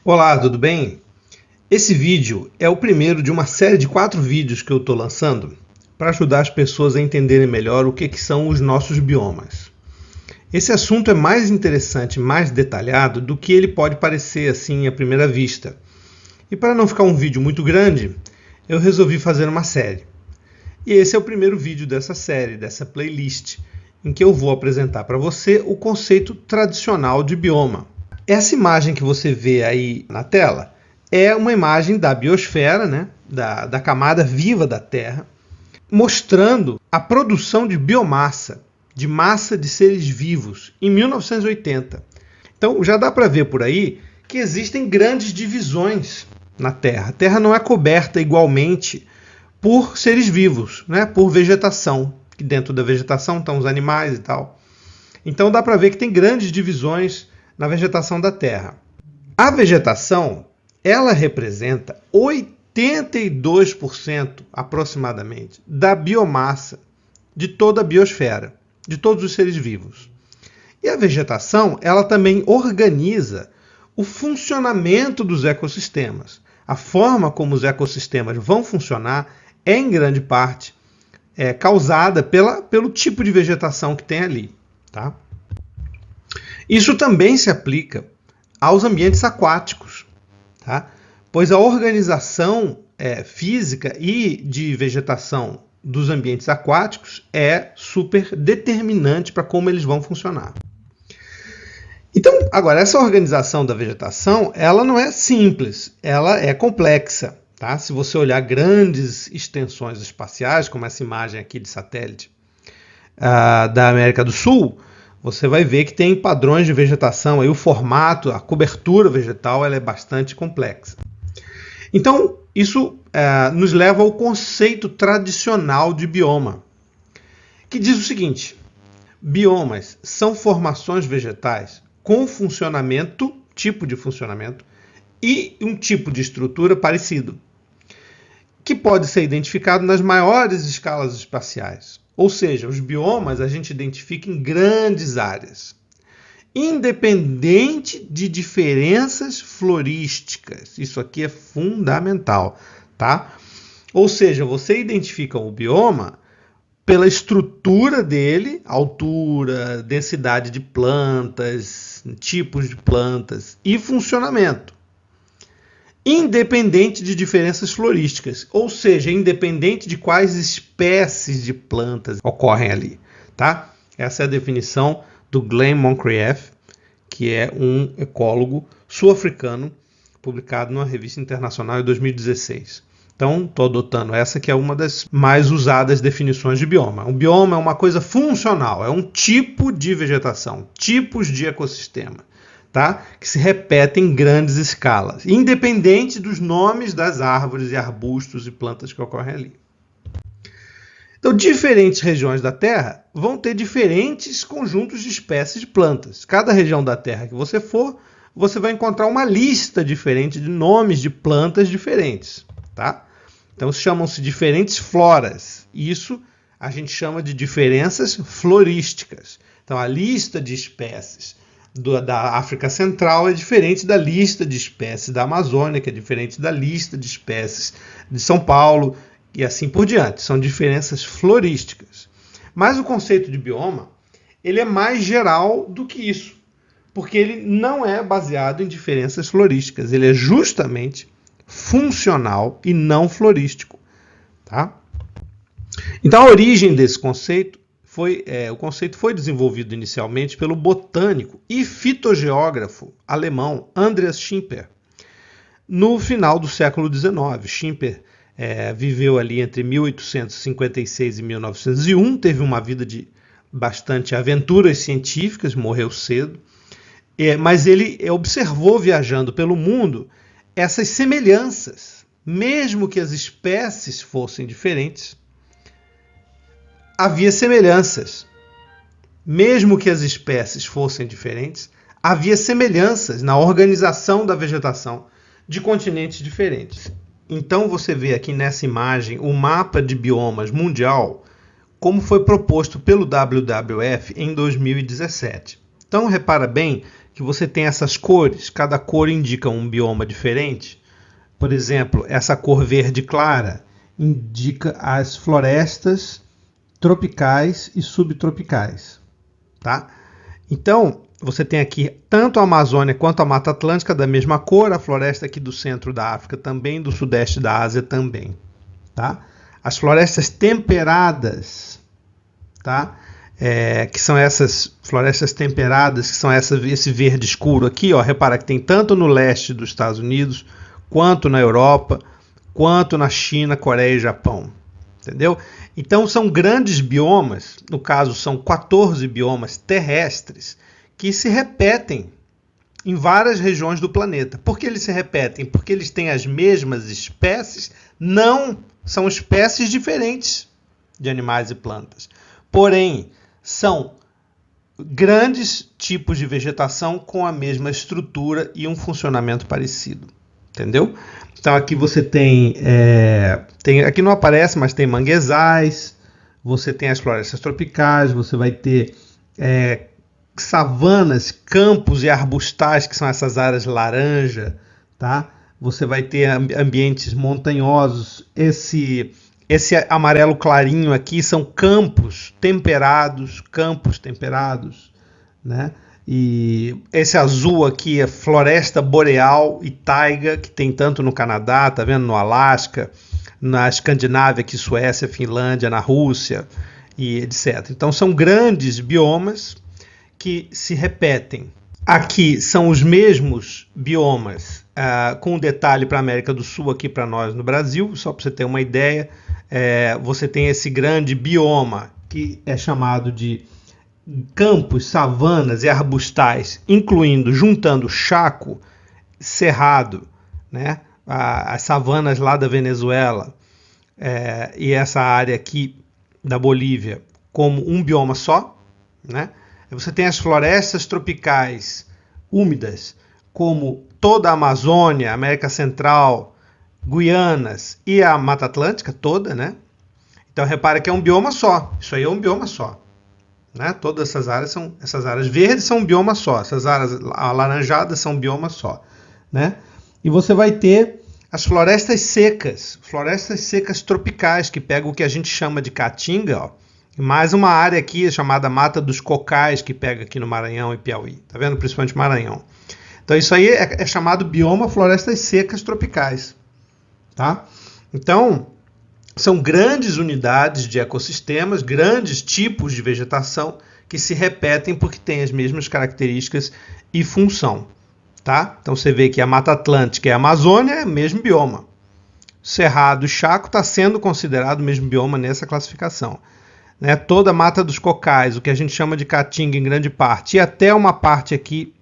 Olá, tudo bem? Esse vídeo é o primeiro de uma série de 4 vídeos que eu estou lançando para ajudar as pessoas a entenderem melhor o que são os nossos biomas. Esse assunto é mais interessante, mais detalhado do que ele pode parecer assim à primeira vista. E para não ficar um vídeo muito grande, eu resolvi fazer uma série. E esse é o primeiro vídeo dessa série, dessa playlist, em que eu vou apresentar para você o conceito tradicional de bioma. Essa imagem que você vê aí na tela é uma imagem da biosfera, né? da camada viva da Terra, mostrando a produção de biomassa, de massa de seres vivos, em 1980. Então já dá para ver por aí que existem grandes divisões na Terra. A Terra não é coberta igualmente por seres vivos, né? Por vegetação, que dentro da vegetação estão os animais e tal. Então dá para ver que tem grandes divisões na vegetação da Terra. A vegetação, ela representa 82% aproximadamente da biomassa de toda a biosfera, de todos os seres vivos. E a vegetação, ela também organiza o funcionamento dos ecossistemas. A forma como os ecossistemas vão funcionar é, em grande parte, causada pelo tipo de vegetação que tem ali. Tá? Isso também se aplica aos ambientes aquáticos, tá? Pois a organização física e de vegetação dos ambientes aquáticos é super determinante para como eles vão funcionar. Então, agora, essa organização da vegetação, ela não é simples, ela é complexa. Tá? Se você olhar grandes extensões espaciais, como essa imagem aqui de satélite da América do Sul, você vai ver que tem padrões de vegetação, aí o formato, a cobertura vegetal, ela é bastante complexa. Então, isso nos leva ao conceito tradicional de bioma, que diz o seguinte: biomas são formações vegetais com funcionamento, tipo de funcionamento, e um tipo de estrutura parecido, que pode ser identificado nas maiores escalas espaciais. Ou seja, os biomas a gente identifica em grandes áreas, independente de diferenças florísticas. Isso aqui é fundamental, tá? Ou seja, você identifica o bioma pela estrutura dele, altura, densidade de plantas, tipos de plantas e funcionamento, independente de diferenças florísticas, ou seja, independente de quais espécies de plantas ocorrem ali, tá? Essa é a definição do Glenn Moncrieff, que é um ecólogo sul-africano, publicado numa revista internacional em 2016. Então, estou adotando essa, que é uma das mais usadas definições de bioma. Um bioma é uma coisa funcional, é um tipo de vegetação, tipos de ecossistema, tá? Que se repetem em grandes escalas, independente dos nomes das árvores e arbustos e plantas que ocorrem ali. Então, diferentes regiões da Terra vão ter diferentes conjuntos de espécies de plantas. Cada região da Terra que você for, você vai encontrar uma lista diferente de nomes de plantas diferentes, tá? Então, chamam-se diferentes floras. Isso a gente chama de diferenças florísticas. Então, a lista de espécies da África Central é diferente da lista de espécies da Amazônia, que é diferente da lista de espécies de São Paulo, e assim por diante. São diferenças florísticas. Mas o conceito de bioma, ele é mais geral do que isso, porque ele não é baseado em diferenças florísticas. Ele é justamente funcional e não florístico. Tá? Então, a origem desse conceito o conceito foi desenvolvido inicialmente pelo botânico e fitogeógrafo alemão Andreas Schimper, no final do século XIX. Schimper viveu ali entre 1856 e 1901, teve uma vida de bastante aventuras científicas, morreu cedo, mas ele observou, viajando pelo mundo, essas semelhanças. Mesmo que as espécies fossem diferentes, havia semelhanças. Mesmo que as espécies fossem diferentes, havia semelhanças na organização da vegetação de continentes diferentes. Então você vê aqui nessa imagem o mapa de biomas mundial, como foi proposto pelo WWF em 2017. Então repara bem que você tem essas cores, cada cor indica um bioma diferente. Por exemplo, essa cor verde clara indica as florestas tropicais e subtropicais, tá? Então, você tem aqui tanto a Amazônia quanto a Mata Atlântica da mesma cor, a floresta aqui do centro da África também, do sudeste da Ásia também, tá? As florestas temperadas, tá? Que são essas florestas temperadas, que são esse verde escuro aqui, ó, repara que tem tanto no leste dos Estados Unidos, quanto na Europa, quanto na China, Coreia e Japão, entendeu? Então são grandes biomas, no caso são 14 biomas terrestres, que se repetem em várias regiões do planeta. Por que eles se repetem? Porque eles têm as mesmas espécies? Não, são espécies diferentes de animais e plantas. Porém, são grandes tipos de vegetação com a mesma estrutura e um funcionamento parecido. Entendeu? Então aqui você tem aqui não aparece, mas tem manguezais, você tem as florestas tropicais, você vai ter savanas, campos e arbustais, que são essas áreas laranja, tá? Você vai ter ambientes montanhosos, esse amarelo clarinho aqui são campos temperados, né? E esse azul aqui é floresta boreal e taiga, que tem tanto no Canadá, tá vendo? No Alasca, na Escandinávia, aqui Suécia, Finlândia, na Rússia e etc. Então são grandes biomas que se repetem. Aqui são os mesmos biomas, com um detalhe para a América do Sul aqui para nós no Brasil, só para você ter uma ideia. Você tem esse grande bioma que é chamado de campos, savanas e arbustais, juntando Chaco, Cerrado, né? As savanas lá da Venezuela e essa área aqui da Bolívia como um bioma só, né? Você tem as florestas tropicais úmidas, como toda a Amazônia, América Central, Guianas e a Mata Atlântica toda, né? Então repara que é um bioma só, isso aí é um bioma só. Né? Todas essas áreas verdes são um bioma só, essas áreas alaranjadas são um bioma só, né? E você vai ter as florestas secas tropicais, que pegam o que a gente chama de caatinga, ó, e mais uma área aqui chamada Mata dos Cocais, que pega aqui no Maranhão e Piauí, tá vendo? Principalmente Maranhão. Então isso aí é chamado bioma florestas secas tropicais, tá? Então são grandes unidades de ecossistemas, grandes tipos de vegetação que se repetem porque têm as mesmas características e função. Tá? Então você vê que a Mata Atlântica e a Amazônia é o mesmo bioma. Cerrado e Chaco está sendo considerado o mesmo bioma nessa classificação. Né? Toda a Mata dos Cocais, o que a gente chama de caatinga em grande parte, e até uma parte aqui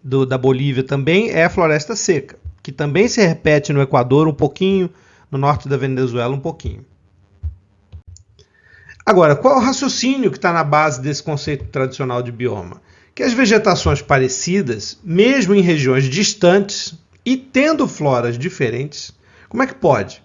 da Bolívia também é floresta seca, que também se repete no Equador um pouquinho, no norte da Venezuela um pouquinho. Agora, qual é o raciocínio que está na base desse conceito tradicional de bioma? Que as vegetações parecidas, mesmo em regiões distantes e tendo floras diferentes, como é que pode?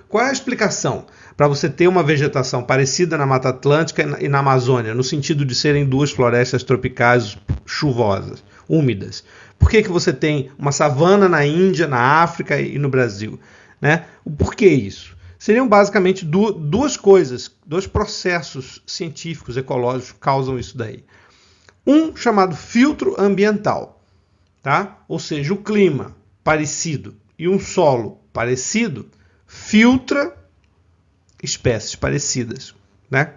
Qual é a explicação para você ter uma vegetação parecida na Mata Atlântica e na Amazônia, no sentido de serem duas florestas tropicais chuvosas, úmidas? Por que você tem uma savana na Índia, na África e no Brasil? Né? Por que isso? Seriam basicamente duas coisas, dois processos científicos, ecológicos que causam isso daí. Um chamado filtro ambiental, tá? Ou seja, o clima parecido e um solo parecido filtra espécies parecidas, né?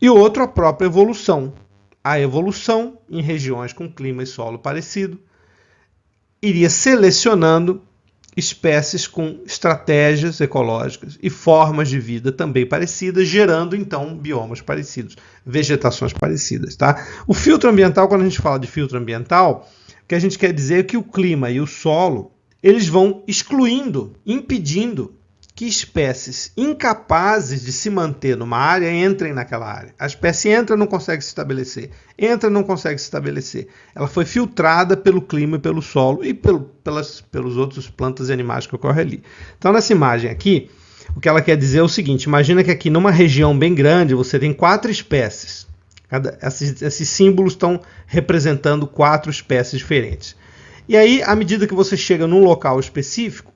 E outro, a própria evolução. A evolução em regiões com clima e solo parecido iria selecionando espécies com estratégias ecológicas e formas de vida também parecidas, gerando então biomas parecidos, vegetações parecidas, tá? O filtro ambiental, quando a gente fala de filtro ambiental, o que a gente quer dizer é que o clima e o solo, eles vão excluindo, impedindo que espécies incapazes de se manter numa área entrem naquela área. A espécie entra e não consegue se estabelecer. Entra e não consegue se estabelecer. Ela foi filtrada pelo clima e pelo solo e pelos outros plantas e animais que ocorrem ali. Então, nessa imagem aqui, o que ela quer dizer é o seguinte: imagina que aqui numa região bem grande você tem 4 espécies. Esses símbolos estão representando 4 espécies diferentes. E aí, à medida que você chega num local específico,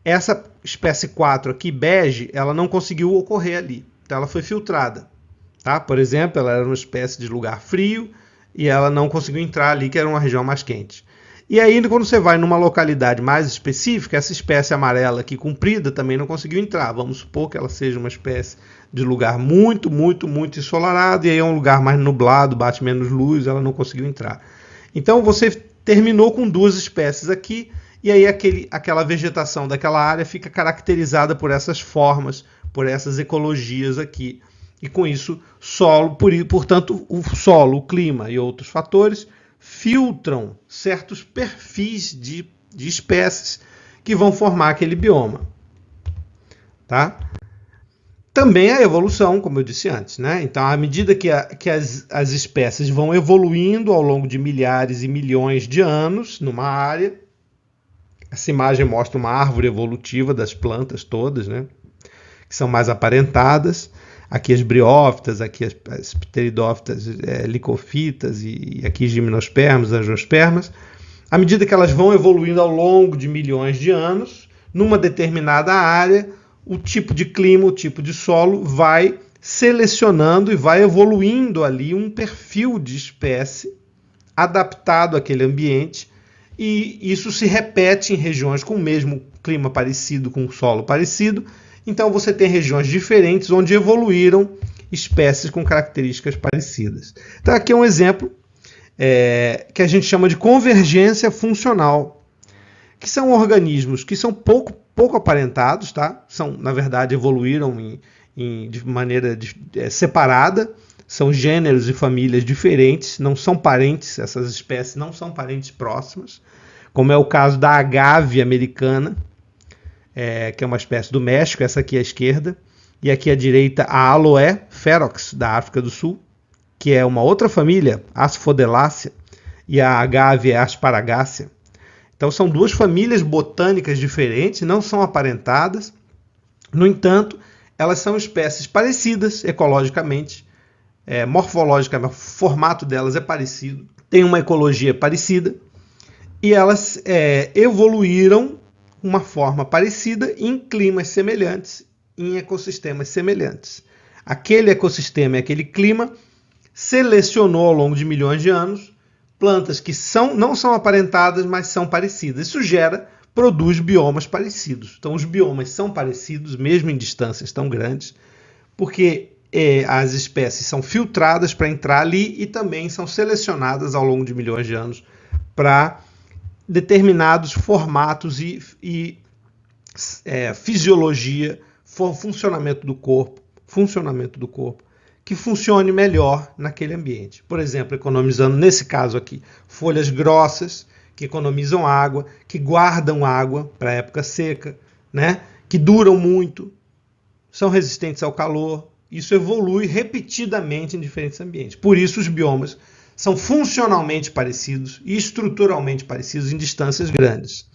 essa espécie 4 aqui, bege, ela não conseguiu ocorrer ali. Então ela foi filtrada. Tá? Por exemplo, ela era uma espécie de lugar frio e ela não conseguiu entrar ali, que era uma região mais quente. E aí, quando você vai numa localidade mais específica, essa espécie amarela aqui comprida também não conseguiu entrar. Vamos supor que ela seja uma espécie de lugar muito ensolarado, e aí é um lugar mais nublado, bate menos luz, ela não conseguiu entrar. Então você terminou com 2 espécies aqui, e aí aquela vegetação daquela área fica caracterizada por essas formas, por essas ecologias aqui. E com isso, portanto, o solo, o clima e outros fatores filtram certos perfis de espécies que vão formar aquele bioma. Tá? Também a evolução, como eu disse antes, né? Então, à medida que as espécies vão evoluindo ao longo de milhares e milhões de anos numa área, essa imagem mostra uma árvore evolutiva das plantas todas, né? Que são mais aparentadas. Aqui as briófitas, aqui as pteridófitas, licofitas e aqui gimnospermas, angiospermas. À medida que elas vão evoluindo ao longo de milhões de anos, numa determinada área, o tipo de clima, o tipo de solo vai selecionando e vai evoluindo ali um perfil de espécie adaptado àquele ambiente, e isso se repete em regiões com o mesmo clima parecido, com solo parecido. Então você tem regiões diferentes onde evoluíram espécies com características parecidas. Então aqui é um exemplo que a gente chama de convergência funcional, que são organismos que são pouco aparentados, tá? Na verdade, evoluíram de maneira separada, são gêneros e famílias diferentes, não são parentes, essas espécies não são parentes próximas, como é o caso da agave americana, que é uma espécie do México, essa aqui à esquerda, e aqui à direita a Aloe ferox, da África do Sul, que é uma outra família, Asphodelácea, e a agave é Asparagácea. Então são 2 famílias botânicas diferentes, não são aparentadas, no entanto, elas são espécies parecidas ecologicamente, morfologicamente, o formato delas é parecido, tem uma ecologia parecida, e elas evoluíram uma forma parecida em climas semelhantes, em ecossistemas semelhantes. Aquele ecossistema e aquele clima selecionou ao longo de milhões de anos plantas que não são aparentadas, mas são parecidas. Isso produz biomas parecidos. Então os biomas são parecidos, mesmo em distâncias tão grandes, porque as espécies são filtradas para entrar ali e também são selecionadas ao longo de milhões de anos para determinados formatos e fisiologia, funcionamento do corpo, que funcione melhor naquele ambiente. Por exemplo, economizando, nesse caso aqui, folhas grossas, que economizam água, que guardam água para a época seca, né? Que duram muito, são resistentes ao calor. Isso evolui repetidamente em diferentes ambientes. Por isso os biomas são funcionalmente parecidos e estruturalmente parecidos em distâncias grandes.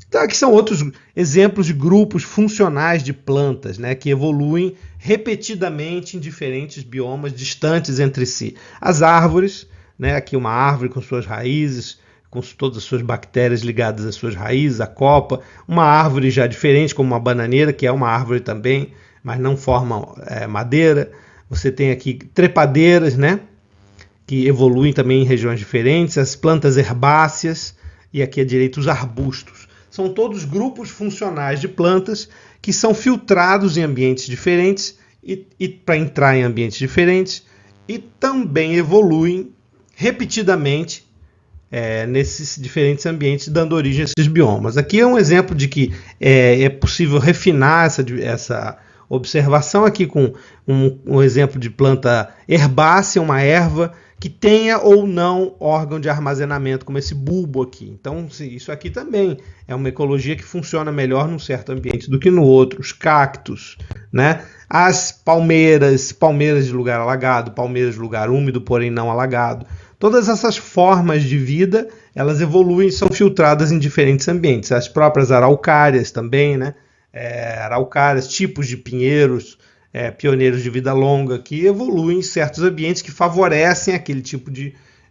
Então aqui são outros exemplos de grupos funcionais de plantas, né, que evoluem repetidamente em diferentes biomas distantes entre si. As árvores, né, aqui uma árvore com suas raízes, com todas as suas bactérias ligadas às suas raízes, a copa. Uma árvore já diferente, como uma bananeira, que é uma árvore também, mas não forma madeira. Você tem aqui trepadeiras, né, que evoluem também em regiões diferentes, as plantas herbáceas e aqui à direita os arbustos. São todos grupos funcionais de plantas que são filtrados em ambientes diferentes e para entrar em ambientes diferentes e também evoluem repetidamente nesses diferentes ambientes, dando origem a esses biomas. Aqui é um exemplo de que é possível refinar essa observação aqui com um exemplo de planta herbácea, uma erva, que tenha ou não órgão de armazenamento, como esse bulbo aqui. Então, isso aqui também é uma ecologia que funciona melhor num certo ambiente do que no outro. Os cactos, né? As palmeiras de lugar alagado, palmeiras de lugar úmido, porém não alagado. Todas essas formas de vida, elas evoluem e são filtradas em diferentes ambientes. As próprias araucárias também, né? Araucárias, tipos de pinheiros, pioneiros de vida longa que evoluem em certos ambientes que favorecem aquele tipo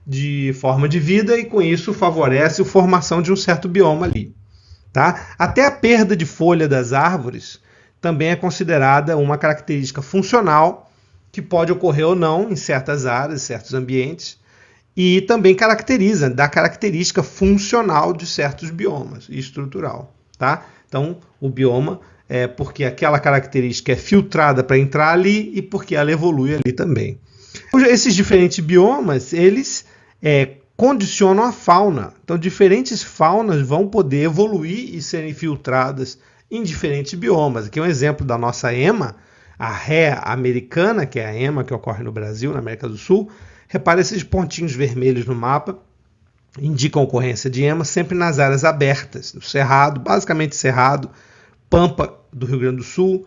de forma de vida e com isso favorece a formação de um certo bioma ali. Tá? Até a perda de folha das árvores também é considerada uma característica funcional que pode ocorrer ou não em certas áreas, certos ambientes, e também dá característica funcional de certos biomas e estrutural. Tá? Então, o bioma é porque aquela característica é filtrada para entrar ali e porque ela evolui ali também. Esses diferentes biomas, eles condicionam a fauna. Então, diferentes faunas vão poder evoluir e serem filtradas em diferentes biomas. Aqui é um exemplo da nossa ema, a ré americana, que é a ema que ocorre no Brasil, na América do Sul. Repare esses pontinhos vermelhos no mapa, indicam a ocorrência de ema sempre nas áreas abertas, no cerrado, basicamente cerrado, pampa do Rio Grande do Sul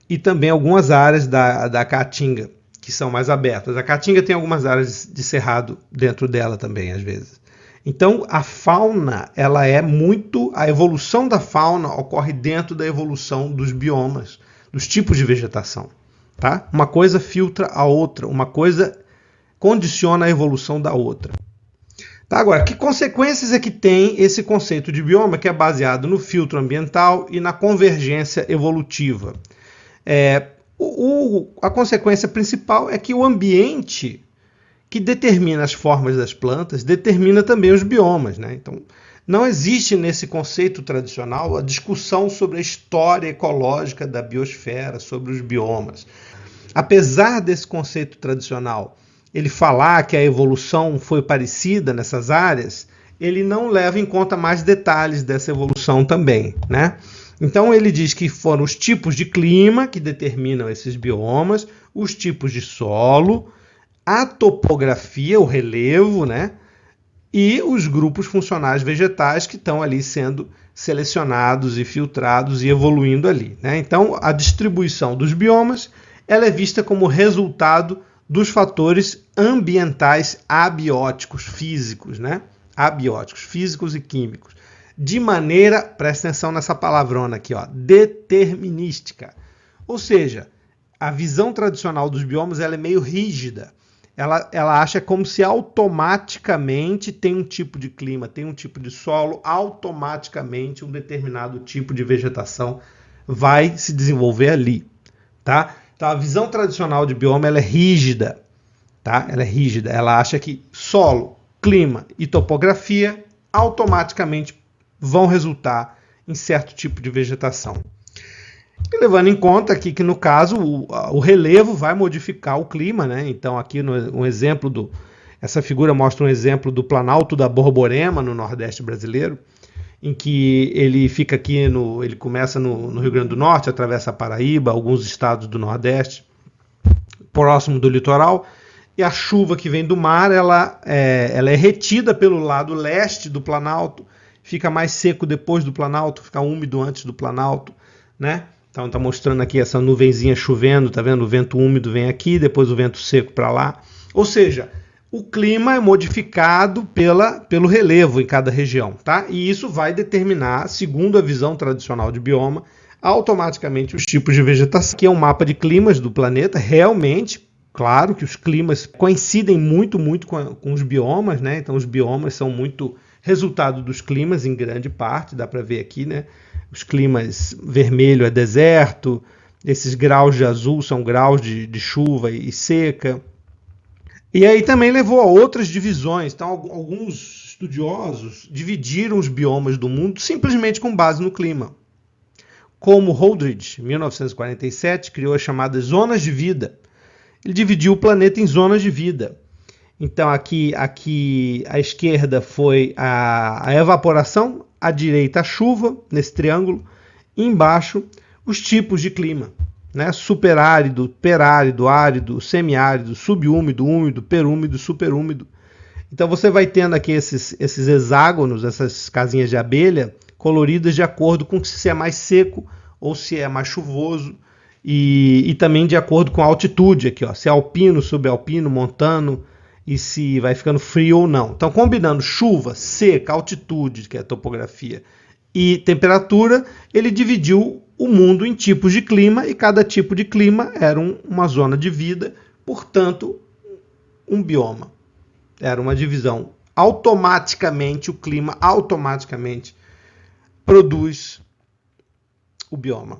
e também algumas áreas da Caatinga, que são mais abertas. A Caatinga tem algumas áreas de cerrado dentro dela também, às vezes. Então, a fauna, a evolução da fauna ocorre dentro da evolução dos biomas, dos tipos de vegetação. Tá? Uma coisa filtra a outra, uma coisa condiciona a evolução da outra. Tá, agora, que consequências é que tem esse conceito de bioma que é baseado no filtro ambiental e na convergência evolutiva? A consequência principal é que o ambiente que determina as formas das plantas determina também os biomas. Né? Então, não existe nesse conceito tradicional a discussão sobre a história ecológica da biosfera, sobre os biomas. Apesar desse conceito tradicional ele falar que a evolução foi parecida nessas áreas, ele não leva em conta mais detalhes dessa evolução também, né? Então ele diz que foram os tipos de clima que determinam esses biomas, os tipos de solo, a topografia, o relevo, né? E os grupos funcionais vegetais que estão ali sendo selecionados e filtrados e evoluindo ali, né? Então a distribuição dos biomas ela é vista como resultado dos fatores ambientais abióticos físicos, né? Abióticos, físicos e químicos. De maneira, presta atenção nessa palavrona aqui, ó, determinística. Ou seja, a visão tradicional dos biomas ela é meio rígida. Ela acha como se automaticamente tem um tipo de clima, tem um tipo de solo, automaticamente um determinado tipo de vegetação vai se desenvolver ali, tá? Então, a visão tradicional de bioma ela é rígida, tá? Ela é rígida. Ela acha que solo, clima e topografia automaticamente vão resultar em certo tipo de vegetação. E levando em conta aqui que, no caso, o relevo vai modificar o clima, né? Então, aqui essa figura mostra um exemplo do Planalto da Borborema, no Nordeste brasileiro, em que ele fica aqui, ele começa no Rio Grande do Norte, atravessa a Paraíba, alguns estados do Nordeste, próximo do litoral, e a chuva que vem do mar, ela é retida pelo lado leste do Planalto, fica mais seco depois do Planalto, fica úmido antes do Planalto, né? Então está mostrando aqui essa nuvenzinha chovendo, tá vendo? O vento úmido vem aqui, depois o vento seco para lá. Ou seja, o clima é modificado pelo relevo em cada região, tá? E isso vai determinar, segundo a visão tradicional de bioma, automaticamente os tipos de vegetação. Aqui é um mapa de climas do planeta, realmente, claro que os climas coincidem muito com os biomas, né? Então os biomas são muito resultado dos climas em grande parte, dá para ver aqui, né? Os climas vermelho é deserto, esses graus de azul são graus de chuva e seca. E aí também levou a outras divisões. Então, alguns estudiosos dividiram os biomas do mundo simplesmente com base no clima. Como Holdridge, em 1947, criou as chamadas zonas de vida. Ele dividiu o planeta em zonas de vida. Então, aqui à esquerda foi a evaporação, à direita a chuva, nesse triângulo, e embaixo os tipos de clima. Né? Superárido, perárido, árido, semiárido, subúmido, úmido, perúmido, superúmido. Então você vai tendo aqui esses hexágonos, essas casinhas de abelha, coloridas de acordo com se é mais seco ou se é mais chuvoso, e também de acordo com a altitude, aqui, ó, se é alpino, subalpino, montano, e se vai ficando frio ou não. Então, combinando chuva, seca, altitude, que é a topografia, e temperatura, ele dividiu o mundo em tipos de clima, e cada tipo de clima era uma zona de vida, portanto, um bioma. Era uma divisão. Automaticamente, o clima automaticamente produz o bioma.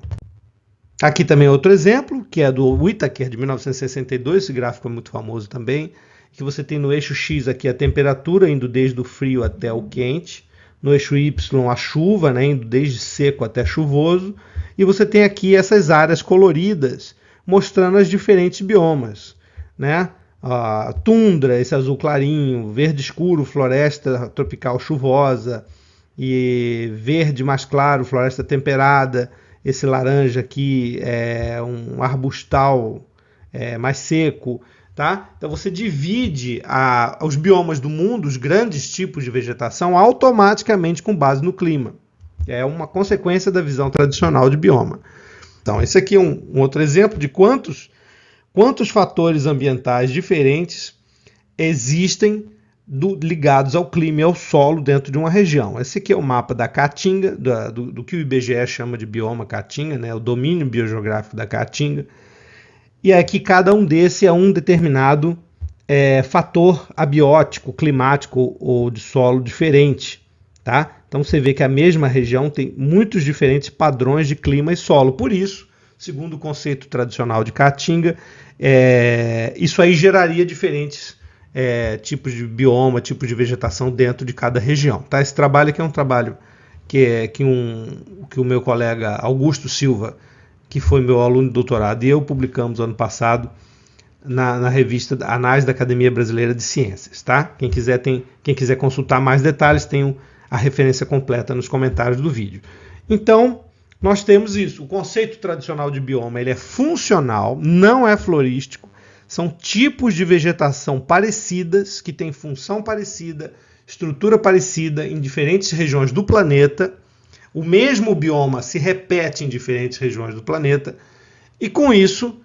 Aqui também outro exemplo, que é do Whittaker, de 1962, esse gráfico é muito famoso também, que você tem no eixo X aqui a temperatura indo desde o frio até o quente, no eixo Y a chuva, né, indo desde seco até chuvoso, e você tem aqui essas áreas coloridas mostrando as diferentes biomas, né? A tundra, esse azul clarinho, verde escuro, floresta tropical chuvosa, e verde mais claro, floresta temperada. Esse laranja aqui é um arbustal mais seco, tá? Então você divide os biomas do mundo, os grandes tipos de vegetação, automaticamente com base no clima. É uma consequência da visão tradicional de bioma. Então esse aqui é um outro exemplo de quantos fatores ambientais diferentes existem ligados ao clima e ao solo dentro de uma região. Esse aqui é o mapa da Caatinga, do que o IBGE chama de bioma Caatinga, né? O domínio biogeográfico da Caatinga. E aqui cada um desse é um determinado fator abiótico, climático ou de solo diferente. Tá? Então você vê que a mesma região tem muitos diferentes padrões de clima e solo. Por isso, segundo o conceito tradicional de Caatinga, isso aí geraria diferentes tipos de bioma, tipos de vegetação dentro de cada região. Tá? Esse trabalho aqui é um trabalho que o meu colega Augusto Silva, que foi meu aluno de doutorado, e eu publicamos ano passado na revista Anais da Academia Brasileira de Ciências. Tá? Quem quiser consultar mais detalhes, tem a referência completa nos comentários do vídeo. Então, nós temos isso. O conceito tradicional de bioma ele é funcional, não é florístico. São tipos de vegetação parecidas, que têm função parecida, estrutura parecida em diferentes regiões do planeta. O mesmo bioma se repete em diferentes regiões do planeta. E com isso,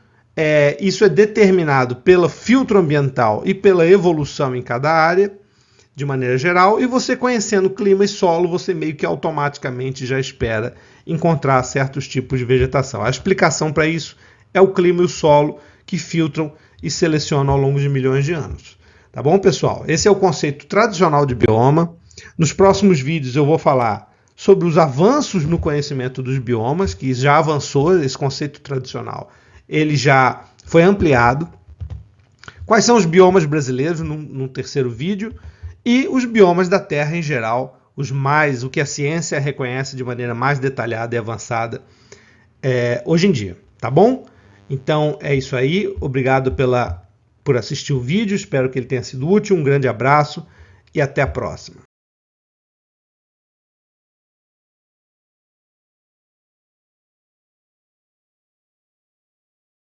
isso é determinado pelo filtro ambiental e pela evolução em cada área, de maneira geral. E você conhecendo clima e solo, você meio que automaticamente já espera encontrar certos tipos de vegetação. A explicação para isso é o clima e o solo que filtram e selecionam ao longo de milhões de anos. Tá bom, pessoal? Esse é o conceito tradicional de bioma. Nos próximos vídeos eu vou falar sobre os avanços no conhecimento dos biomas, que já avançou, esse conceito tradicional. Ele já foi ampliado. Quais são os biomas brasileiros no terceiro vídeo? E os biomas da Terra em geral, o que a ciência reconhece de maneira mais detalhada e avançada hoje em dia. Tá bom? Então é isso aí, obrigado por assistir o vídeo, espero que ele tenha sido útil, um grande abraço e até a próxima.